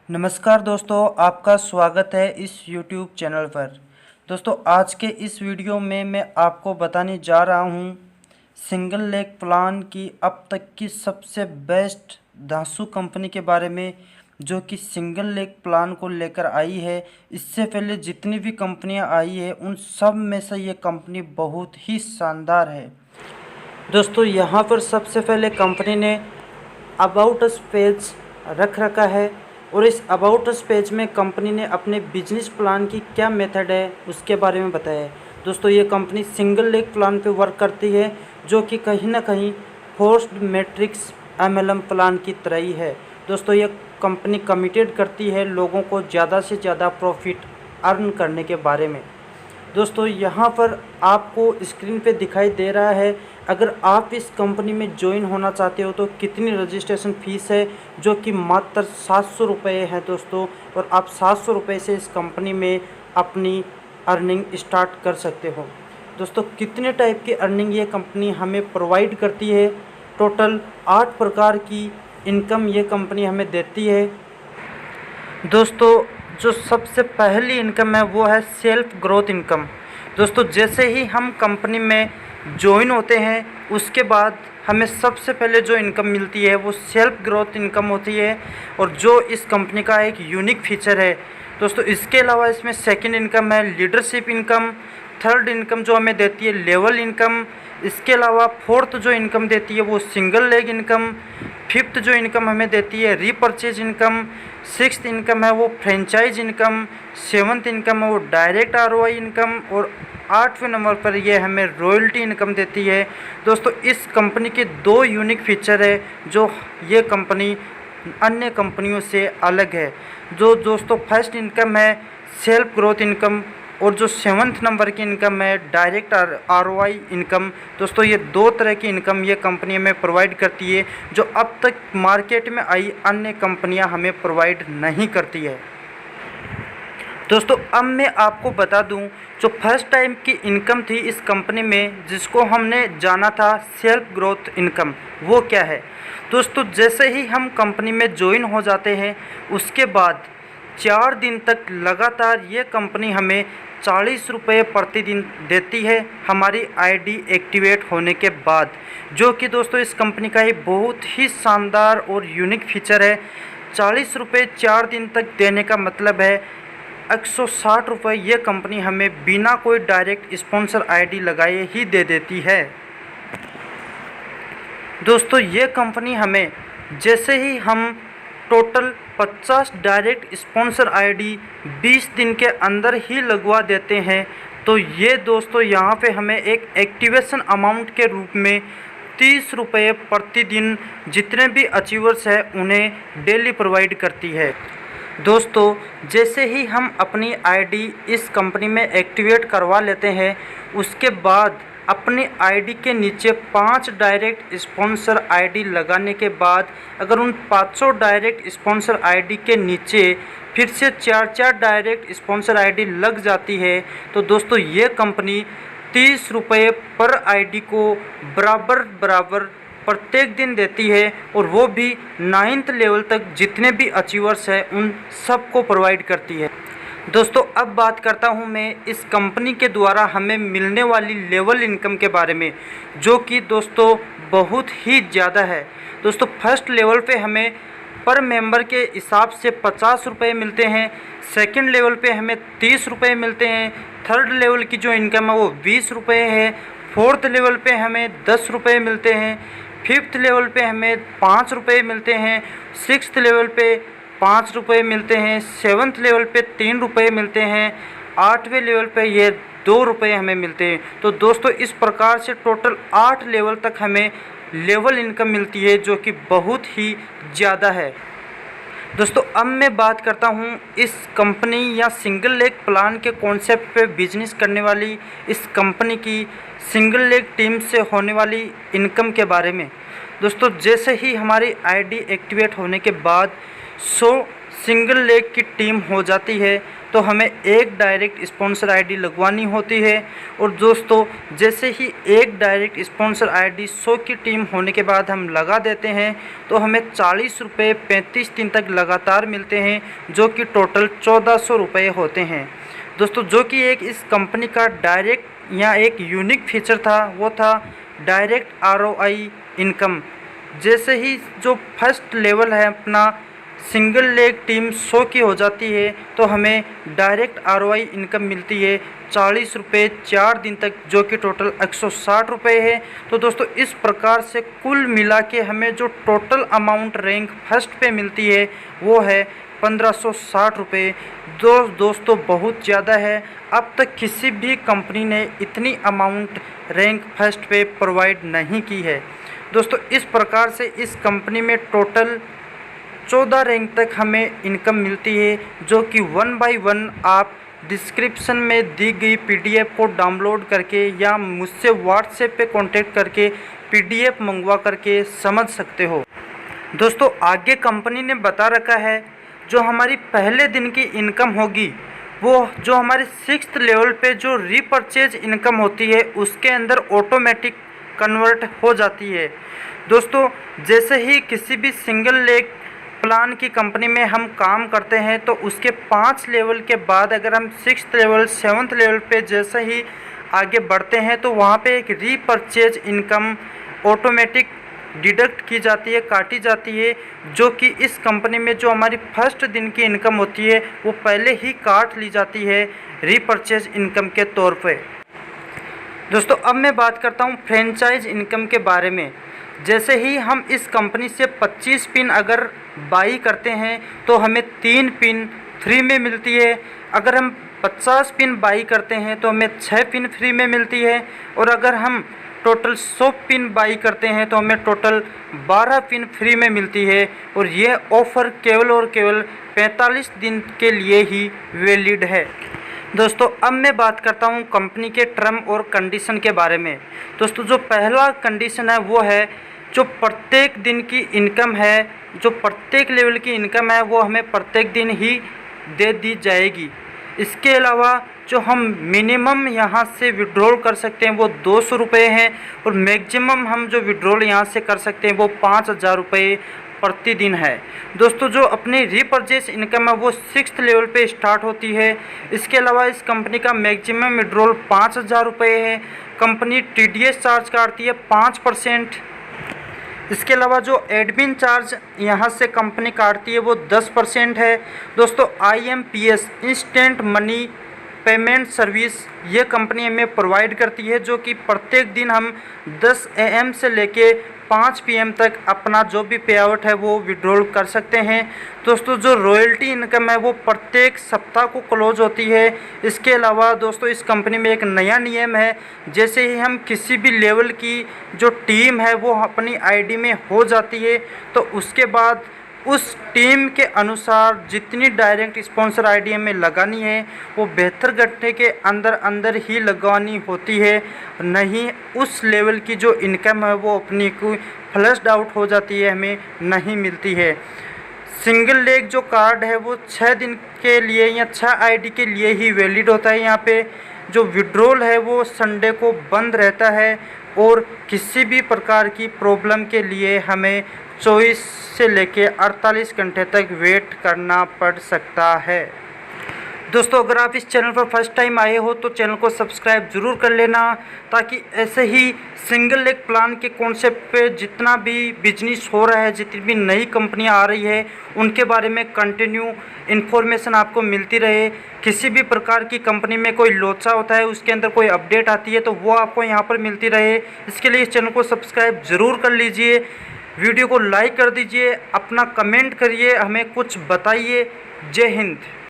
नमस्कार दोस्तों, आपका स्वागत है इस YouTube चैनल पर। दोस्तों, आज के इस वीडियो में मैं आपको बताने जा रहा हूँ सिंगल लेग प्लान की अब तक की सबसे बेस्ट दासू कंपनी के बारे में, जो कि सिंगल लेग प्लान को लेकर आई है। इससे पहले जितनी भी कंपनियाँ आई है उन सब में से ये कंपनी बहुत ही शानदार है। दोस्तों, यहाँ पर सबसे पहले कंपनी ने अबाउट अस पेज रख रखा है और इस अबाउट अस पेज में कंपनी ने अपने बिजनेस प्लान की क्या मेथड है उसके बारे में बताया है। दोस्तों, ये कंपनी सिंगल लेग प्लान पे वर्क करती है, जो कि कहीं ना कहीं फोर्स्ड मैट्रिक्स MLM प्लान की तरह ही है। दोस्तों, ये कंपनी कमिटेड करती है लोगों को ज़्यादा से ज़्यादा प्रॉफिट अर्न करने के बारे में। दोस्तों, यहाँ पर आपको स्क्रीन पे दिखाई दे रहा है, अगर आप इस कंपनी में ज्वाइन होना चाहते हो तो कितनी रजिस्ट्रेशन फ़ीस है, जो कि मात्र 700 रुपये है दोस्तों। और आप 700 रुपये से इस कंपनी में अपनी अर्निंग स्टार्ट कर सकते हो। दोस्तों, कितने टाइप की अर्निंग ये कंपनी हमें प्रोवाइड करती है, टोटल 8 प्रकार की इनकम ये कंपनी हमें देती है। दोस्तों, जो सबसे पहली इनकम है वो है सेल्फ ग्रोथ इनकम। दोस्तों, जैसे ही हम कंपनी में ज्वाइन होते हैं उसके बाद हमें सबसे पहले जो इनकम मिलती है वो सेल्फ ग्रोथ इनकम होती है, और जो इस कंपनी का एक यूनिक फीचर है। दोस्तों, इसके अलावा इसमें सेकंड इनकम है लीडरशिप इनकम, थर्ड इनकम जो हमें देती है लेवल इनकम, इसके अलावा फोर्थ जो इनकम देती है वो सिंगल लेग इनकम, फिफ्थ जो इनकम हमें देती है रीपरचेज इनकम, सिक्स्थ इनकम है वो फ्रेंचाइज इनकम, सेवन्थ इनकम है वो डायरेक्ट ROI इनकम, और 8वें नंबर पर ये हमें रॉयल्टी इनकम देती है। दोस्तों, इस कंपनी के 2 यूनिक फीचर है जो ये कंपनी अन्य कंपनियों से अलग है। जो दोस्तों फर्स्ट इनकम है सेल्फ ग्रोथ इनकम, और जो 7th नंबर की इनकम है डायरेक्ट ROI इनकम। दोस्तों, ये 2 तरह की इनकम ये कंपनी हमें प्रोवाइड करती है, जो अब तक मार्केट में आई अन्य कंपनियां हमें प्रोवाइड नहीं करती है। दोस्तों, अब मैं आपको बता दूं, जो फर्स्ट टाइम की इनकम थी इस कंपनी में, जिसको हमने जाना था सेल्फ ग्रोथ इनकम, वो क्या है। दोस्तों, जैसे ही हम कंपनी में ज्वाइन हो जाते हैं उसके बाद 4 दिन तक लगातार ये कंपनी हमें 40 रुपये प्रतिदिन देती है हमारी ID एक्टिवेट होने के बाद, जो कि दोस्तों इस कंपनी का ही बहुत ही शानदार और यूनिक फीचर है। 40 रुपये 4 दिन तक देने का मतलब है 160 रुपये ये कंपनी हमें बिना कोई डायरेक्ट स्पॉन्सर ID लगाए ही दे देती है। दोस्तों, ये कंपनी हमें जैसे ही हम टोटल 50 डायरेक्ट स्पॉन्सर ID 20 दिन के अंदर ही लगवा देते हैं, तो ये दोस्तों यहाँ पे हमें एक एक्टिवेशन अमाउंट के रूप में 30 रुपये प्रतिदिन जितने भी अचीवर्स हैं उन्हें डेली प्रोवाइड करती है। दोस्तों, जैसे ही हम अपनी ID इस कंपनी में एक्टिवेट करवा लेते हैं उसके बाद अपनी ID के नीचे 5 डायरेक्ट स्पॉन्सर ID लगाने के बाद अगर उन 500 डायरेक्ट स्पॉन्सर ID के नीचे फिर से 4 डायरेक्ट स्पॉन्सर ID लग जाती है, तो दोस्तों ये कंपनी 30 रुपये पर ID को बराबर प्रत्येक दिन देती है, और वो भी 9th लेवल तक जितने भी अचीवर्स हैं उन सबको प्रोवाइड करती है। दोस्तों, अब बात करता हूं मैं इस कंपनी के द्वारा हमें मिलने वाली लेवल इनकम के बारे में, जो कि दोस्तों बहुत ही ज़्यादा है। दोस्तों, फर्स्ट लेवल पे हमें पर मेंबर के हिसाब से 50 रुपये मिलते हैं, सेकंड लेवल पे हमें 30 रुपये मिलते हैं, थर्ड लेवल की जो इनकम है वो 20 रुपये है, फोर्थ लेवल पे हमें 10 रुपये मिलते हैं, फिफ्थ लेवल पे हमें 5 रुपये मिलते हैं, सिक्स्थ लेवल पे 5 रुपये मिलते हैं, 7th लेवल पे 3 रुपये मिलते हैं, 8वें लेवल पे ये 2 रुपये हमें मिलते हैं। तो दोस्तों, इस प्रकार से टोटल 8 लेवल तक हमें लेवल इनकम मिलती है, जो कि बहुत ही ज़्यादा है। दोस्तों, अब मैं बात करता हूँ इस कंपनी या सिंगल लेग प्लान के कॉन्सेप्ट पे बिजनेस करने वाली इस कंपनी की सिंगल लेग टीम से होने वाली इनकम के बारे में। दोस्तों, जैसे ही हमारी ID एक्टिवेट होने के बाद 100 सिंगल लेग की टीम हो जाती है तो हमें एक डायरेक्ट स्पॉन्सर आईडी लगवानी होती है। और दोस्तों जैसे ही एक डायरेक्ट स्पॉन्सर आईडी 100 की टीम होने के बाद हम लगा देते हैं तो हमें 40 रुपये 35 दिन तक लगातार मिलते हैं, जो कि टोटल 1400 रुपये होते हैं दोस्तों। जो कि एक इस कंपनी का डायरेक्ट या एक यूनिक फीचर था, वो था डायरेक्ट आरओआई इनकम। जैसे ही जो फर्स्ट लेवल है अपना सिंगल लेग टीम 100 की हो जाती है तो हमें डायरेक्ट आरओआई इनकम मिलती है 40 रुपये 4 दिन तक, जो कि टोटल 160 रुपये है। तो दोस्तों इस प्रकार से कुल मिला के हमें जो टोटल अमाउंट रैंक फर्स्ट पे मिलती है वो है 1560 रुपये। दोस्तों बहुत ज़्यादा है, अब तक किसी भी कंपनी ने इतनी अमाउंट रैंक फर्स्ट पे प्रोवाइड नहीं की है दोस्तों। इस प्रकार से इस कंपनी में टोटल 14 रैंक तक हमें इनकम मिलती है, जो कि 1 बाय 1 आप डिस्क्रिप्शन में दी गई पीडीएफ को डाउनलोड करके या मुझसे व्हाट्सएप पे कांटेक्ट करके पीडीएफ मंगवा करके समझ सकते हो दोस्तों। आगे कंपनी ने बता रखा है जो हमारी पहले दिन की इनकम होगी वो जो हमारे 6th लेवल पे जो रीपरचेज इनकम होती है उसके अंदर ऑटोमेटिक कन्वर्ट हो जाती है दोस्तों। जैसे ही किसी भी सिंगल लेग प्लान की कंपनी में हम काम करते हैं तो उसके 5 लेवल के बाद अगर हम 6th लेवल 7th लेवल पे जैसे ही आगे बढ़ते हैं तो वहाँ पे एक रीपरचेज इनकम ऑटोमेटिक डिडक्ट की जाती है, काटी जाती है, जो कि इस कंपनी में जो हमारी फर्स्ट दिन की इनकम होती है वो पहले ही काट ली जाती है रीपरचेज इनकम के तौर पे दोस्तों। अब मैं बात करता हूँ फ्रेंचाइज इनकम के बारे में। जैसे ही हम इस कंपनी से 25 पिन अगर बाई करते हैं तो हमें 3 पिन फ्री में मिलती है। अगर हम 50 पिन बाई करते हैं तो हमें 6 पिन फ्री में मिलती है। और अगर हम टोटल 100 पिन बाई करते हैं तो हमें टोटल 12 पिन फ्री में मिलती है। और ये ऑफ़र केवल और केवल 45 दिन के लिए ही वैलिड है दोस्तों। अब मैं बात करता हूँ कंपनी के टर्म और कंडीशन के बारे में दोस्तों। जो पहला कंडीशन है वो है जो प्रत्येक दिन की इनकम है, जो प्रत्येक लेवल की इनकम है वो हमें प्रत्येक दिन ही दे दी जाएगी। इसके अलावा जो हम मिनिमम यहाँ से विड्रॉल कर सकते हैं वो 200 रुपये हैं और मैक्सिमम हम जो विड्रॉल यहाँ से कर सकते हैं वो 5000 रुपये प्रतिदिन है दोस्तों। जो अपनी रीपरचेज इनकम है वो 6th लेवल पे स्टार्ट होती है। इसके अलावा इस कंपनी का मैक्सिमम विड्रॉल 5000 रुपये है। कंपनी टीडीएस चार्ज काटती है 5%। इसके अलावा जो एडमिन चार्ज यहाँ से कंपनी काटती है वो 10% है दोस्तों। IMPS instant money payment service ये कंपनी हमें प्रोवाइड करती है, जो कि प्रत्येक दिन हम 10 AM से लेके 5 PM तक अपना जो भी पे आउट है वो विड्रॉल कर सकते हैं दोस्तों। जो रॉयल्टी इनकम है वो प्रत्येक सप्ताह को क्लोज होती है। इसके अलावा दोस्तों इस कंपनी में एक नया नियम है, जैसे ही हम किसी भी लेवल की जो टीम है वो अपनी आईडी में हो जाती है तो उसके बाद उस टीम के अनुसार जितनी डायरेक्ट स्पॉन्सर आईडी हमें लगानी है वो 72 घंटे के अंदर अंदर ही लगवानी होती है, नहीं उस लेवल की जो इनकम है वो अपनी को फ्लश्ड आउट हो जाती है, हमें नहीं मिलती है। सिंगल लेग जो कार्ड है वो 6 दिन के लिए या 6 आईडी के लिए ही वैलिड होता है। यहाँ पे जो विड्रॉल है वो संडे को बंद रहता है और किसी भी प्रकार की प्रॉब्लम के लिए हमें 24 से लेके 48 घंटे तक वेट करना पड़ सकता है दोस्तों। अगर आप इस चैनल पर फर्स्ट टाइम आए हो तो चैनल को सब्सक्राइब ज़रूर कर लेना, ताकि ऐसे ही सिंगल लेग प्लान के कॉन्सेप्ट पे जितना भी बिजनेस हो रहा है, जितनी भी नई कंपनियां आ रही है उनके बारे में कंटिन्यू इन्फॉर्मेशन आपको मिलती रहे। किसी भी प्रकार की कंपनी में कोई लोचा होता है, उसके अंदर कोई अपडेट आती है तो वो आपको यहाँ पर मिलती रहे। इसके लिए इस चैनल को सब्सक्राइब ज़रूर कर लीजिए, वीडियो को लाइक कर दीजिए, अपना कमेंट करिए, हमें कुछ बताइए। जय हिंद।